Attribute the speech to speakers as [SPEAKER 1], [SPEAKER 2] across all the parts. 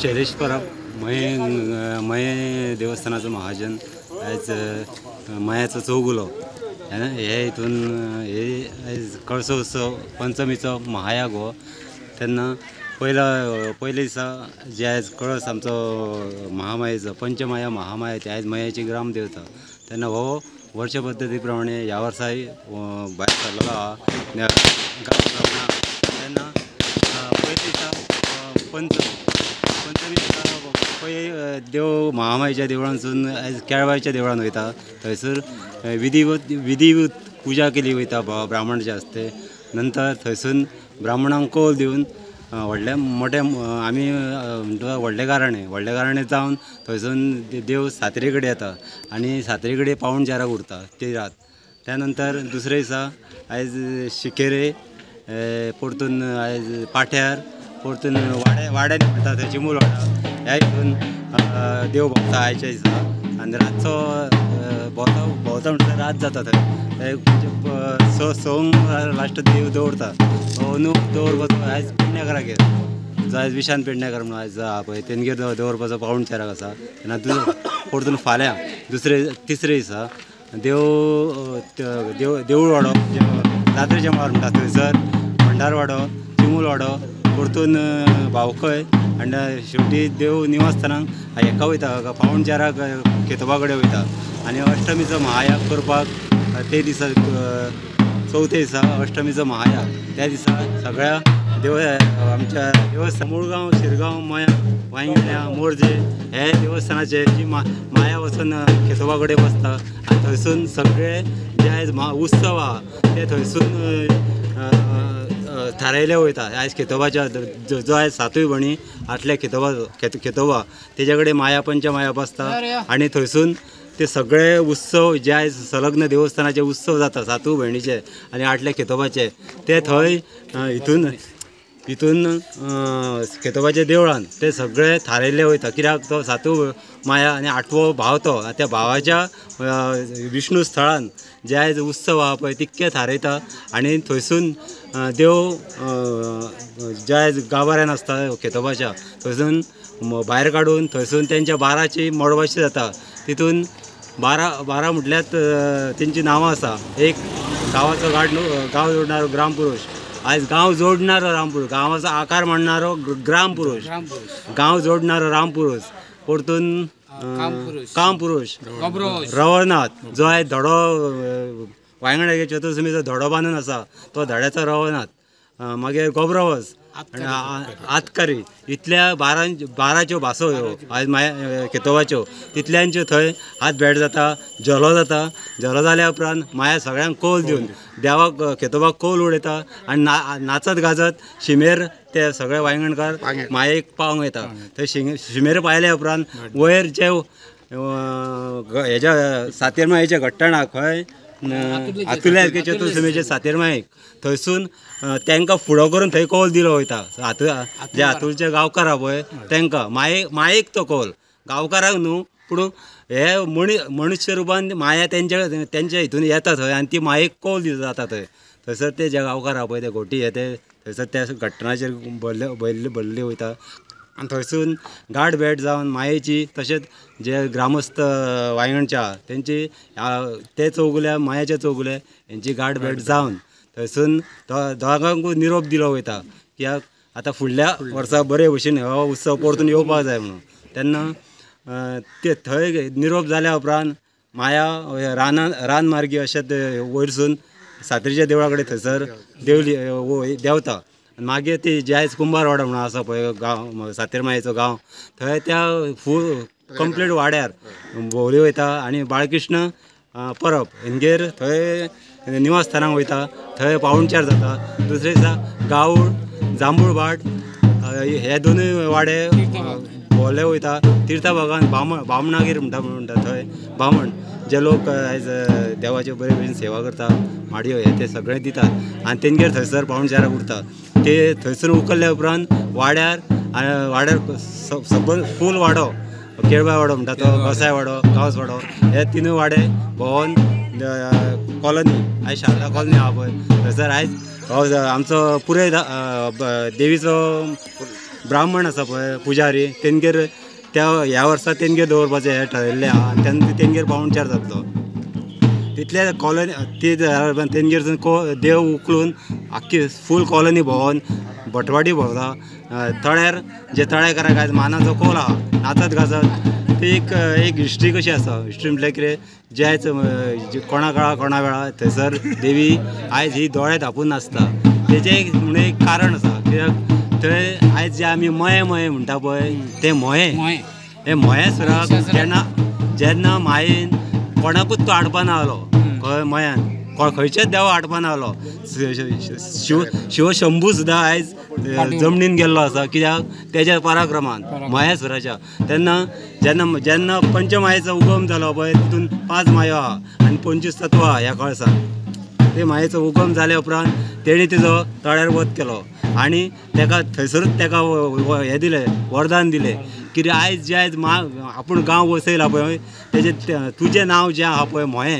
[SPEAKER 1] शैलेश परब मये देवस्थानाचो महाजन आयज मयाचो चौगुलो हे हितून हे आयज कळसो उत्सव पंचमीचो महायाग हो तेन्ना पयले दिसा जे आयज कळस आमचो महामायेचो पंचमाया महामाया ते आयज मयाची ग्राम देवता तेन्ना हो वर्ष पद्दती प्रमाणे ह्या वर्साय भायर सरलेलो आहा तेन्ना पयले दिसा पंचमी पळय देव महामायेच्या देवळांसून आयज केळवायच्या देवळान वयता थंयसर विधिवत पुजा केली वयता ब्राह्मण जे आसते नंतर थंयसून ब्राह्मणांक कौल दिवन व्हडले मोठे आमी व्हडले गाराणे जावन थंयसून देव सातेरी कडेन येता आनी सातेरी कडेन पावणचाराक उरता ती रात त्या नंतर दुसरे दिसा आयज शिकेरे परतून आयज पाठ्यार परतून वाड्यानी म्हणटा थंय चिमूल वाडा ह्या हितून देव भोंवता आयच्या दिसा आनी रातचो भोंवता म्हणटा रात जाता थंय संक लास्ट देव दवरता न्हू दवरपाचो आयज पेडणेकारागेर जो आयज विशांत पेडणेकार म्हणून आयज आहा पळय तेंगेर दवरपाचो पावणचाराक आसा तेन्ना परतून फाल्यां तिसरे दिसा देवूळ वाडो जात्रेचें मार म्हणटा थंयसर भंडार वाडो चिमूल वाडो परतून भावखय आनी शेवटी देव निवासस्थानाक हेका वयता पावणचाराक खेतोबा कडेन वयता आनी अष्टमीचो महायाग करपाक ते दिसा चवथे दिसा अष्टमीचो महायाग त्या दिसा सगळ्या आमच्या देवस्थान मुळगांव शिरगांव मया वांयगण्या मोरजे हे देवस्थानाचे जी माया वचून खेतोबा कडेन बसता आनी थंयसून सगळे जे आयज उत्सव आहा ते थंयसून थारायले वयता आयज खेतोबाच्या जो आयज सातूय भणी आटले खेतोबा तेजे कडेन माया पंचमाया बसता आनी थंयसून ते सगळे उत्सव जे आयज संलग्न देवस्थानाचे उत्सव जाता सातू भयणीचे आनी आटले खेतोबाचे ते थंय हितून खेतोबाच्या देवळान ते सगळे थारायले वयता कित्याक तो सातू माया आनी आठवो भाव तो त्या भावाच्या विष्णू स्थळान जे आयज उत्सव आहा पळय तितके थारयता आनी थंयसून देव जे आयज गांवाऱ्यान आसता खेतोबाच्या थंयसून भायर काडून थंयसून तेंच्या बाराची मोडवाशी जाता तितून बारा म्हटल्यार तेंची नांवां आसा एक गांवाचो गांव जोडणारो ग्रामपुरुश आयज गांव जोडणारो रामपुरुष गांवाचो आकार मांडणारो ग्रामपुरुष गांव जोडणारो रामपुरुष परतून कामपुरुष रवळनाथ जो आयज धडो वांयगण्याचे चतुर्थमीचो धडो बांदून आसा तो धड्याचो रवळनाथ मागीर गोब्रवस आतकारी इतल्या बाराच्यो भासो ह्यो आयज माया खेतोबाच्यो तितल्यांच्यो थंय हात भेट जाता जलो जाता जलो जाल्या उपरांत माया सगळ्यांक कौल दिवन देवाक खेतोबाक कौल उडयता आनी नाचत गाजत शिमेर ते सगळे वांयगणकार मायेक पावंक येता थंय शिमेर पायल्या उपरांत वयर जे हेज्या सातेर मायेच्या घट्टणाक खंय आतुल्या चतुर्थमीचे सातेर मायेक थंयसून तांकां फुडो करून थंय कौल दिलो वयता जे हातूरचे गांवकार आहा पळय तांकां मायेक तो कौल गांवकाराक न्हू पूण हे मनुश्य रुपान माया तेंच्या हितून येता थंय आनी ती मायेक कौल दिता जाता थंय थंयसर ते जे गांवकार आहा पळय ते घोटी हे ते थंयसर त्या घट्टणाचेर भरले वयता आनी थंयसून गाठ भेट जावन मायेची तशेंच जे ग्रामस्थ वांयगणचे आहा तेंची ते चौगुल्या मायाचे चौगुले हेंची गाठ भेट जावन थंयसून दोगांकूय निरोप दिलो वयता कित्याक आतां फुडल्या वर्सा बरे भशेन हो उत्सव परतून येवपाक जाय म्हणून तेन्ना ते थंय निरोप जाल्या उपरांत माया रान मार्गी अशेंच वयरसून सातेरीच्या देवळा कडेन थंयसर देंवता मागीर ती जे आयज कुंभार वाडो म्हणून आसा पळय गांव सातेर मायेचो गांव थंय त्या फूल कंप्लीट वाड्यार भोंवली वयता आनी बाळकृष्ण परब हेंगेर थंय निवासस्थानाक वयता थंय पावणचार जाता दुसरे दिसा गांवूळ जांबूळ भाट हे दोनूय वाडे भोंवले वयता तीर्थभागान बामणागेर म्हणटा थंय बामण जे लोक आयज देवाचे बरे भशेन सेवा करता माडयो हे ते सगळे दितात आनी तेंगेर थंयसर पावणचाराक उरता ते थंयसर उखल्ल्या उपरांत वाड्यार फूल वाडो केळबाय वाडो म्हणटा तो गोसाय वाडो गांवस वाडो हे तिनूय वाडे भोंवन कॉलनी आयज शारदा कॉलनी आहा पळय थंयसर आयज आमचो पुराय देवीचो ब्राह्मण आसा पळय पुजारी तेंगेर त्या ह्या वर्सा तेंगेर दवरपाचें हें ठरयल्लें आहा आनी तेन्ना तेंगेर पाहुणचार जातलो तितले कॉलनी ती तेंगेर देव उखलून आख्खी फूल कॉलनी भोंवन भटवाडी भोंवता तळ्यार जे तळेकाराक आयज मानाचो कौल आहा नाचत गाजत ती एक हिस्ट्री कशी आसा हिस्ट्री म्हटल्यार कितें जे आयज कोणा काळा कोणा वेळा थंयसर देवी आयज ही दोळे धांपून नाचता तेजें एक म्हणून एक कारण आसा कित्याक थंय आयज जे आमी मये मये म्हणटा पळय ते मोये हे मोये सुराक जेन्ना मायेन कोणाकूच तो आडपाना आलो खंय मयान खंयचेच देवा आडपाना आलो शिव शंभू सुद्दां आयज जमनीन गेल्लो आसा कित्याक तेज्या पराक्रमान माया सुराच्या तेन्ना जेन्ना पंचमायेचो उगम जालो पळय तितून 5 मायो आहा आनी 25 तत्वां आहा ह्या कळसाक ते मायेचो उगम जाल्या उपरांत तेणी तिजो तळ्यार वध केलो आनी तेका थंयसरूच तेका हें दिलें वरदान दिलें कितें आयज जे आयज आपूण गांव वसयला पळय तेजें तुजें नांव जें आहा पळय मोये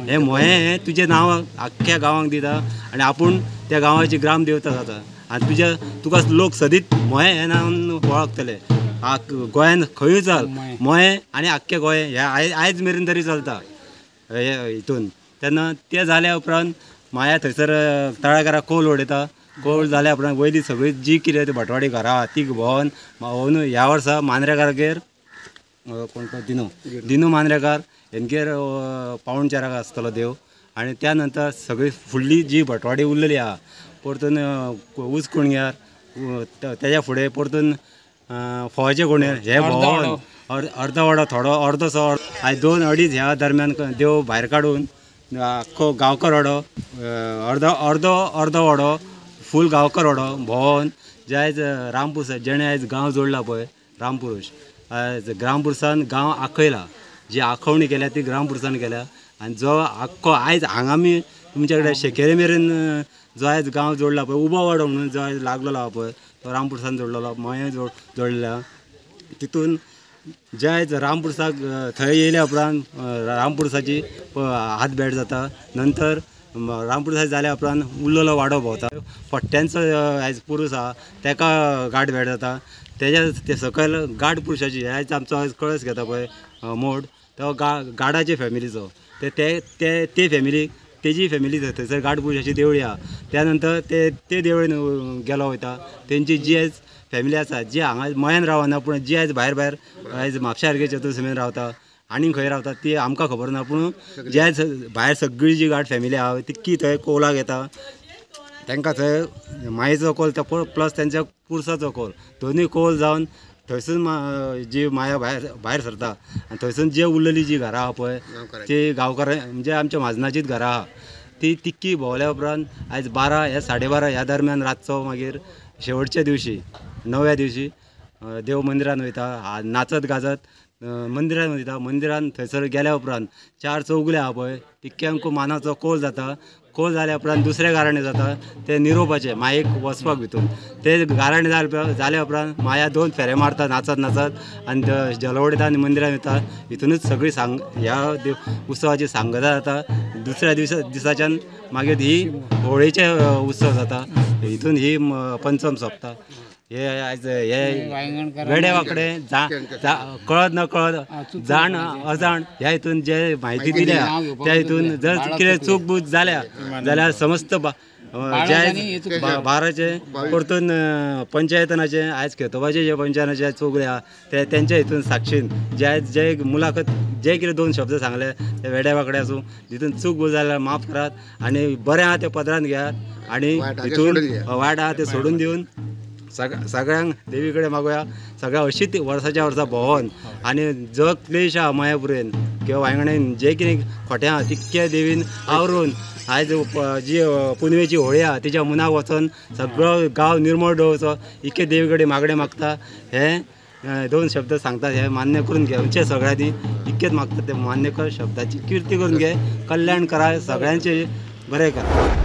[SPEAKER 1] हें मोये तुजें नांव आख्ख्या गांवांक दिता आनी आपूण त्या गांवाची ग्रामदेवता जाता आनी तुका लोक सदीत मोये हें नांवान वळखतले गोंयान खंयूय चल मोये आनी आख्खे गोंय हे आयज मेरेन तरी चलता हितून तेन्ना तें जाल्या उपरांत माया थंयसर तळेकाराक कौल उडयता कौल जाल्या उपरांत वयली सगळी जी कितें भटवाडी घरां आहा ती भोंवन ह्या वर्सा मांद्रेकारागेर कोण दिनू मांद्रेकार हेंगेर पाहुणचाराक आसतलो देव आनी त्या नंतर सगळी फुडली जी भटवाडी उरलेली आहा परतून ऊस कुणग्यार तेज्या फुडें परतून फोवाचे कोणेर हे भोंवन अर्द वडो थोडो अर्दसो आयज 2-2.5 ह्या दरम्यान देव भायर काडून आख्खो गांवकार वाडो अर्दो वडो फूल गांवकार वाडो भोंवन जे आयज रामपुरुश जेणें आयज गांव जोडला पळय रामपुरुश आयज ग्रामपुरुशान गांव आखयला जी आखवणी केल्या ती ग्रामपुरुशान केल्या आनी जो आख्खो आयज हांगा आमी तुमचे कडेन शेकेरे मेरेन जो आयज गांव जोडला पळय उबो वाडो म्हणून जो आयज लागलेलो आहा पळय तो रामपुरुशान जोडलेलो मये जोडला तितून जे आयज रामपुरुशाक थंय येयल्या उपरांत रामपुरुशाची हात भेट जाता नंतर रामपुरुशाची जाल्या उपरांत उरलेलो वाडो भोंवता पट्ट्यांचो आयज पुरुश आहा तेका गाठ भेट जाता ते सकयल गाड पुरुशाची आयज आमचो आयज कळस घेता पळय मोड तो गाडाचे फॅमिलीचो ते फॅमिलीक तेजी फॅमिली थंयसर गाड पुरुशाची देवळी आहा त्या नंतर ते देवळीन गेलो वयता तेंची जी आयज फॅमिली आसा जी हांगा मयान रावना पूण जी आयज भायर आयज म्हापशा सारके चतुर्समेन रावता आनी खंय रावता ती आमकां खबर ना पूण जी आयज भायर सगळी जी गाड फॅमिली आहा तितकी थंय कौलाक येता तांकां थंय मायेचो कौल प्लस तेंच्या पुरुसाचो कौल दोनूय कौल जावन थंयसून जी माया भायर सरता आनी थंयसून जे उरलेली जी घरां आहा पळय ती गांवकार म्हणजे आमच्या म्हाजनाचीच घरां आहा ती तिक्की भोंवल्या उपरांत आयज 12 या 12:30 ह्या दरम्यान रातचो मागीर शेवटच्या दिवशी 9व्या दिवशी देव मंदिरान वयता नाचत गाजत मंदिरान वयता मंदिरान थंयसर गेल्या उपरांत 4 चौगुले आहा पळय तितक्यांक मानाचो कौल जाता कौल जाल्या उपरांत दुसरें गाराणें जाता ते निरोवपाचें मायेक वचपाक भितून ते गाराणें जाल्या उपरांत माया 2 फेरे मारता नाचत आनी जल उडयता आनी मंदिरान वयता हितूनच सगळी ह्या उत्सवाची सांगता जाता दुसऱ्या दिसाच्यान मागीर ही होळयेचे उत्सव जाता हितून ही पंचम सोंपता हे आयज हे वेडे वाकडे कळत न कळत जाण अजाण ह्या हितून जे म्हायती दिल्या त्या हितून जर कितें चूक बूक जाल्यार समस्त जे बाराचे परतून पंचायतनाचे आयज खेतोबाचे जे पंचायतनाचे चौगुले आहा ते तेंच्या हितून साक्षीन जे आयज जे मुलाखत जे कितें 2 शब्द सांगले ते वेड्या वाकडे आसूं तितून चूक बूक जाल्यार माफ करात आनी बरें आहा ते पदरान घेयात आनी हितून वायट आहा ते सोडून दिवन सगळ्यांक देवी कडेन मागुया सगळ्या अशीच वर्साच्या वर्सा भोंवन आनी जो क्लेश आहा मायापुरेन किंवा वांयगणेन जे कितें खोटें आहा तितके देवीन आवरून आयज जी पुनवेची होळी आहा तिच्या मुनाक वचोन सगळो गांव निर्मळ दवरचो इतके देवी कडेन मागणें मागता हे 2 शब्द सांगतात हे मान्य करून घेवचे सगळ्यांनी इतकेच मागता ते मान्य कर शब्दाची किर्ती करून घे कल्याण करा सगळ्यांचे बरें करा